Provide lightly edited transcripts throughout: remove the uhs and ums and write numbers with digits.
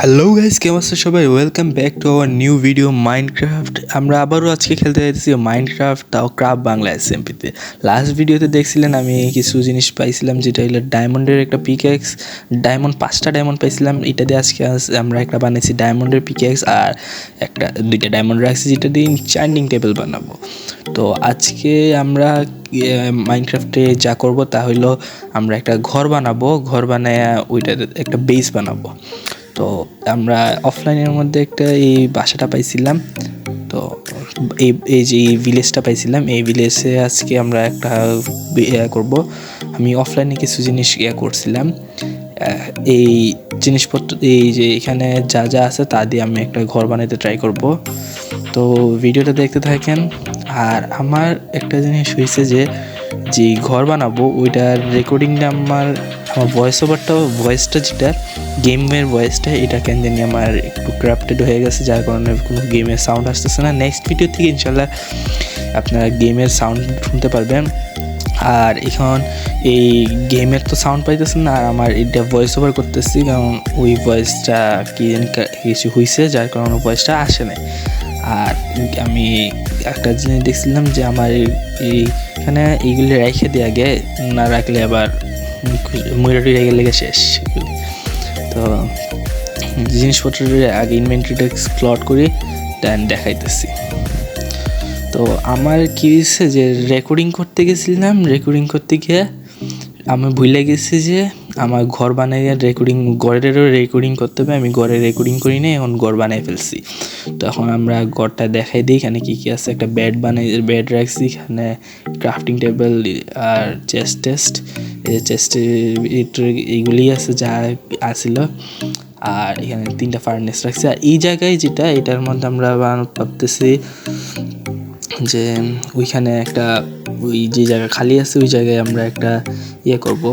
Hello guys, কেমন আছো সবাই? Welcome back to our new video Minecraft. আমরা আবারও আজকে খেলতে যাইতেছি মাইনক্রাফট, তাও ক্রাফট বাংলা এসএমপিতে। লাস্ট ভিডিওতে দেখছিলেন আমি কিছু জিনিস পাইছিলাম, যেটা হলো ডায়মন্ডের একটা পিকেক্স। ডায়মন্ড 5টা ডায়মন্ড পাইছিলাম, এটা দিয়ে আজকে আমরা একটা বানাইছি ডায়মন্ডের পিকেক্স, আর দুইটা ডায়মন্ড রাখছি যেটা দিয়ে ইনচান্টিং টেবিল বানাবো। তো আজকে আমরা মাইনক্রাফটে যা করব তা হলো আমরা একটা ঘর বানাবো, ঘর বানায় ওইটা একটা বেস বানাবো। তো আমরা অফলাইনের মধ্যে একটা এই বাসাটা পাইছিলাম, তো এই যে এই ভিলেজটা পাইছিলাম, এই ভিলেজে আজকে আমরা একটা করব। আমি অফলাইনে কিছু জিনিস করছিলাম, এই জিনিসপত্র এই যে এখানে যা যা আছে তা দিয়ে আমি একটা ঘর বানাতে ট্রাই করব। তো ভিডিওটা দেখতে থাকেন। আর আমার একটা জিনিস হয়েছে যে ঘর বানাবো ওইটার রেকর্ডিংটা আমার ভয়েসটা যেটা গেমের ভয়েসটা, এটা কেন জানি আমার একটু ক্রাপ্টেড হয়ে গেছে, যার কারণে কোনো গেমের সাউন্ড আসতেছে না। নেক্সট ভিডিও থেকে ইনশাল্লাহ আপনারা গেমের সাউন্ড শুনতে পারবেন। আর এখন এই গেমের তো সাউন্ড পাইতেছেন না, আর আমার এটা ভয়েস ওভার করতেছি, কারণ ওই ভয়েসটা কি জানি কিছু হয়েছে, যার কারণে ভয়েসটা আসে না। আর আমি একটা জিনিস দেখছিলাম যে আমার এইখানে এইগুলি রেখে দিয়ে আগে না রাখলে আবার ময়ূরটি রেখে লেগে শেষ। তো জিনিসপত্রের আগে ইনভেন্টরিটা এক্সপ্লোর করি, দেন দেখাইতেছি। তো আমার কী হয়েছে যে রেকর্ডিং করতে গিয়ে আমি ভুলে গেছি যে আমার ঘর বানাইয়া ঘরেরও রেকর্ডিং করতে হবে। আমি ঘরে রেকর্ডিং করি না, এখন ঘর বানাই ফেলছি। তো এখন আমরা ঘরটা দেখাই দিই, এখানে কী আছে। একটা বেড রাখছি, এখানে ক্রাফটিং টেবিল আর চেস্ট এইগুলি আছে যা আসিল। আর এখানে 3টা ফার্নেস রাখছি। আর এই জায়গায় যেটা, এটার মধ্যে আমরা ভাবতেছি যে ওইখানে একটা ওই যে জায়গা খালি আছে ওই জায়গায় আমরা একটা করবো,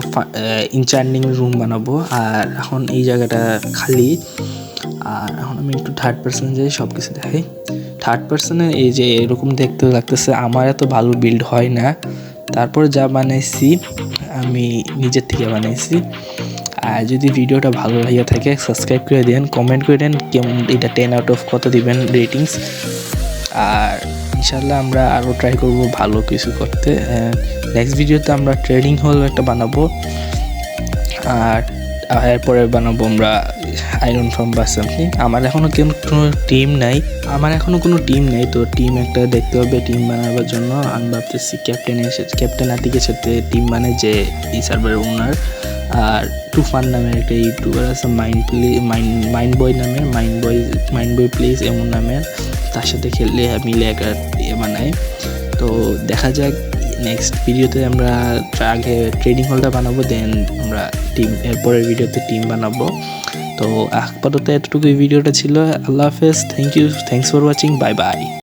ইনচান্টিং রুম বানাবো। আর এখন এই জায়গাটা খালি। আর এখন আমি একটু থার্ড পার্সন যাই, সব কিছু দেখাই। থার্ড পার্সনে এই যে এরকম দেখতে লাগতেছে, আমার এত ভালো বিল্ড হয় না, তারপর যা বানাইছি আমি নিজের থেকে বানাইছি। আর যদি ভিডিওটা ভালো লাগিয়ে থাকে সাবস্ক্রাইব করে দেন, কমেন্ট করে দেন কেমন এটা 10 আউট অফ কত দিবেন রেটিংস। আর ইনশাল্লাহ আমরা আরও ট্রাই করব ভালো কিছু করতে। নেক্সট ভিডিওতে আমরা ট্রেডিং হল একটা বানাবো, আর এরপরে বানাবো আমরা আয়রন ফার্ম বা সামথিং। আমার এখনও কোনো টিম নাই, তো টিম একটা দেখতে হবে। টিম বানাবার জন্য আমি ভাবতেছি ক্যাপ্টেন আতিকের সাথে টিম বানাই, যে এই সার্ভারের ওনার। আর তুফান নামের একটা ইউটিউবার আছে, মাইন্ড বয় প্লিজ এমন নামের, তার সাথে খেললে মিলে একটা বানাই। তো দেখা যাক নেক্সট ভিডিওতে আমরা আগে ট্রেডিং হলটা বানাবো, দেন আমরা এরপরের ভিডিওতে টিম বানাবো। তো আপাতত এতটুকু ভিডিওটা ছিল। আল্লাহ হাফেজ, thanks for watching, bye bye.